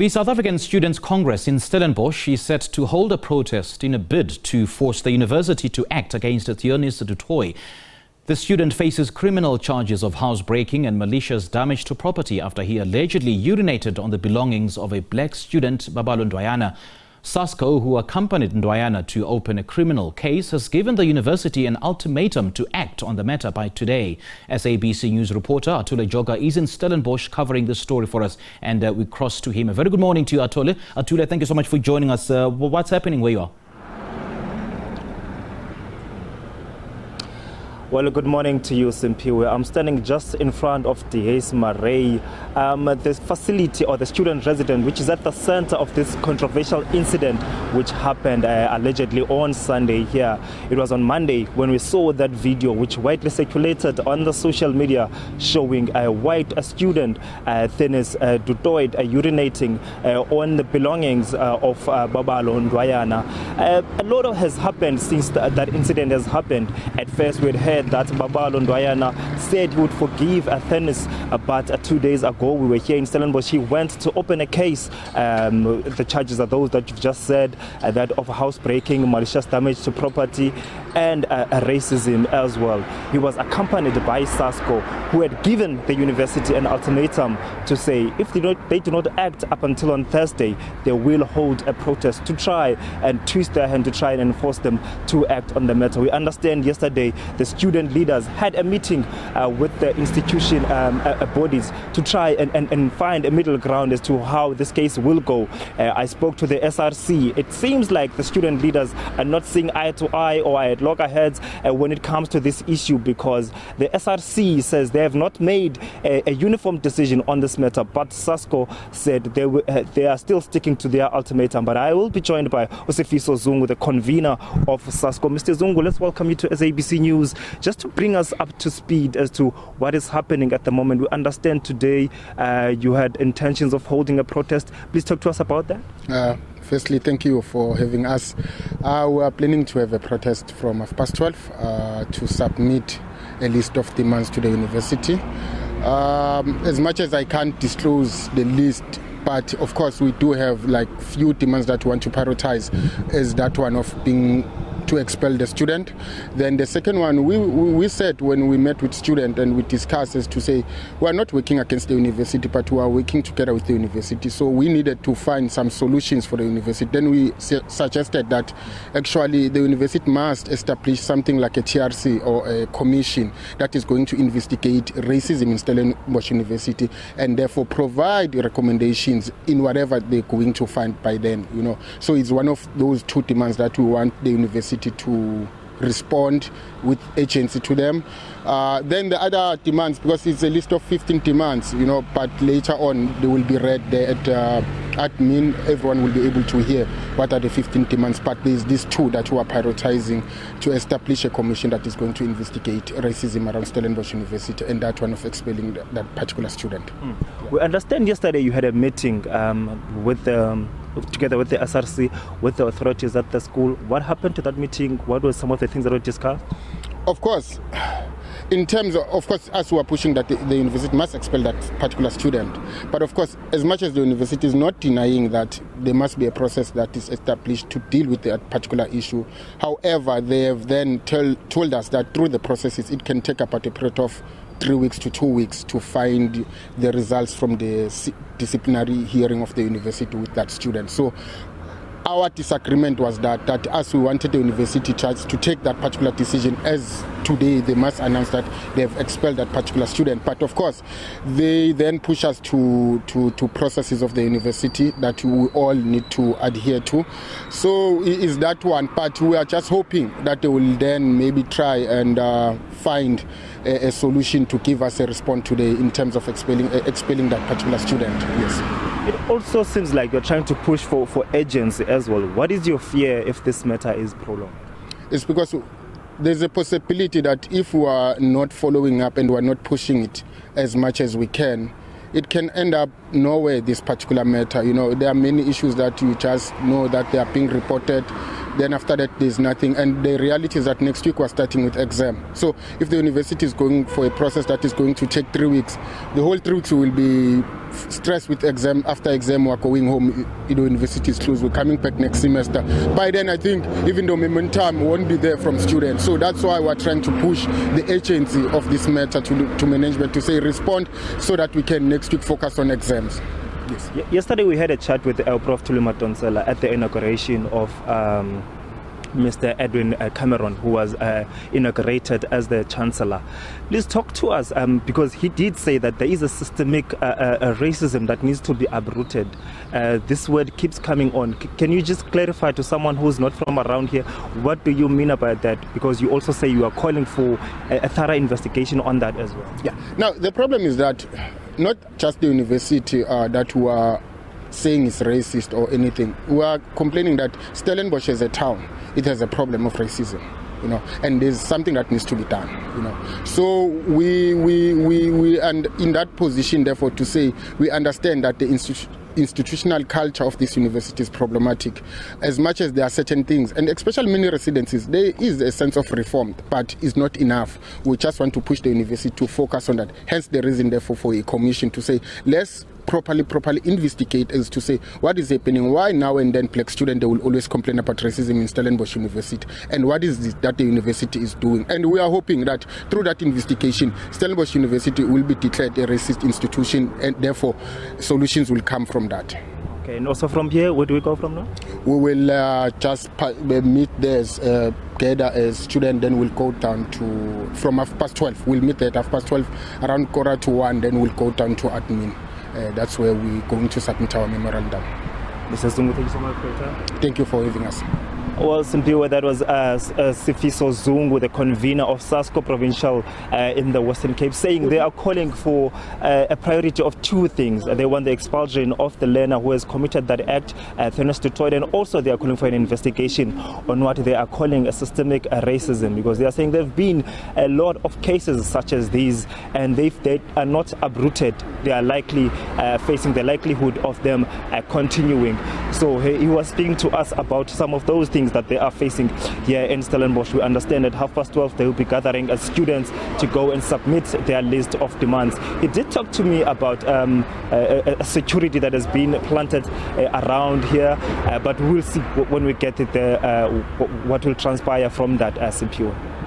The South African Students' Congress in Stellenbosch is set to hold a protest in a bid to force the university to act against Theuns du Toit. The student faces criminal charges of housebreaking and malicious damage to property after he allegedly urinated on the belongings of a black student, Babalo Ndwayana. SASCO, who accompanied Ndwayana to open a criminal case, has given the university an ultimatum to act on the matter by today. SABC News reporter Atule Joga is in Stellenbosch covering this story for us, and we cross to him. A very good morning to you, Atule. Atule, thank you so much for joining us. What's happening where you are? Well, good morning to you, Simpiwe. I'm standing just in front of DH Marais, the facility or the student resident, which is at the center of this controversial incident which happened allegedly on Sunday here. It was on Monday when we saw that video which widely circulated on the social media showing a white student, Theuns du Toit, urinating on the belongings of Babalo Ndwayana. A lot has happened since that incident has happened. At first, we had heard that Babalo Ndwayana said he would forgive Theuns, but 2 days ago we were here in Stellenbosch. He went to open a case. The charges are those that you've just said, that of housebreaking, malicious damage to property, and racism as well. He was accompanied by SASCO, who had given the university an ultimatum to say if they do not act up until on Thursday, they will hold a protest to try and twist their hand to try and enforce them to act on the matter. We understand yesterday the student leaders had a meeting with the institution bodies to try and find a middle ground as to how this case will go. I spoke to the SRC. It seems like the student leaders are not seeing eye to eye or at loggerheads when it comes to this issue, because the SRC says they have not made a uniform decision on this matter, but SASCO said they are still sticking to their ultimatum. But I will be joined by Usifiso Zungu, the convener of SASCO. Mr. Zungu, let's welcome you to SABC News, just to bring us up to speed as to what is happening at the moment. We understand today you had intentions of holding a protest. Please talk to us about that. Firstly, thank you for having us. We are planning to have a protest from 12:30 to submit a list of demands to the university. As much as I can't disclose the list, but of course we do have like few demands that we want to prioritize, as that one of being to expel the student. Then the second one, we said when we met with students and we discussed, is to say we are not working against the university, but we are working together with the university. So we needed to find some solutions for the university. Then we suggested that actually the university must establish something like a TRC or a commission that is going to investigate racism in Stellenbosch University, and therefore provide recommendations in whatever they're going to find by then. So it's one of those two demands that we want the university to respond with agency to them. Then the other demands, because it's a list of 15 demands, but later on they will be read there at admin. Everyone will be able to hear what are the 15 demands, but there's these two that we are prioritizing to establish a commission that is going to investigate racism around Stellenbosch University, and that one of expelling that particular student. We understand yesterday you had a meeting together with the SRC, with the authorities at the school. What happened to that meeting? What were some of the things that were discussed? Of course, in terms of course, as we are pushing that the university must expel that particular student. But of course, as much as the university is not denying that there must be a process that is established to deal with that particular issue, however, they have then told us that through the processes, it can take about a period of 3 weeks to 2 weeks to find the results from the disciplinary hearing of the university with that student. So our disagreement was that as we wanted the university judge to take that particular decision, as today they must announce that they have expelled that particular student. But of course, they then push us to processes of the university that we all need to adhere to. So is that one, but we are just hoping that they will then maybe try and find a solution to give us a response today in terms of expelling that particular student. Yes. It also seems like you're trying to push for agency as well. What is your fear if this matter is prolonged? It's because there's a possibility that if we are not following up and we are not pushing it as much as we can, it can end up nowhere, this particular matter. There are many issues that you just know that they are being reported, then after that there's nothing. And the reality is that next week we're starting with exam. So if the university is going for a process that is going to take 3 weeks, the whole 3 weeks we will be stressed with exam. After exam we're going home, university is closed, we're coming back next semester. By then I think even the momentum won't be there from students. So that's why we're trying to push the agency of this matter to management to say respond, so that we can next week focus on exams. Yes. Yesterday we had a chat with Prof. Thuli Madonsela at the inauguration of Mr. Edwin Cameron, who was inaugurated as the Chancellor. Please talk to us, because he did say that there is a systemic racism that needs to be uprooted. This word keeps coming on. Can you just clarify to someone who's not from around here, what do you mean about that? Because you also say you are calling for a thorough investigation on that as well. Yeah. Now, the problem is that not just the university that we are saying is racist or anything. We are complaining that Stellenbosch as a town, it has a problem of racism, and there's something that needs to be done, So we and in that position, therefore, to say we understand that the institutional culture of this university is problematic. As much as there are certain things, and especially many residencies, there is a sense of reform, but it's not enough. We just want to push the university to focus on that. Hence the reason, therefore, for a commission to say, let's properly investigate, as to say what is happening, why now and then black students, they will always complain about racism in Stellenbosch University, and what is this that the university is doing. And we are hoping that through that investigation, Stellenbosch University will be declared a racist institution, and therefore solutions will come from that. Okay, and also from here, where do we go from now? We will just meet there, gather as students, then we'll go down to, from 12:30. We'll meet at 12:30, around 1:45, then we'll go down to admin. That's where we're going to submit our memorandum. Mr. Zungu, thank you so much for your time. Thank you for having us. Well, Simpiwe, that was Sifiso Zungu, the convener of SASCO Provincial in the Western Cape, saying they are calling for a priority of two things. They want the expulsion of the learner who has committed that act, Theuns du Toit, and also they are calling for an investigation on what they are calling a systemic racism, because they are saying there have been a lot of cases such as these, and they are not uprooted. They are likely facing the likelihood of them continuing. So he was speaking to us about some of those things that they are facing here in Stellenbosch. We understand at 12:30 they will be gathering as students to go and submit their list of demands. He did talk to me about a security that has been planted around here, but we'll see when we get it there what will transpire from that, Simpiwe.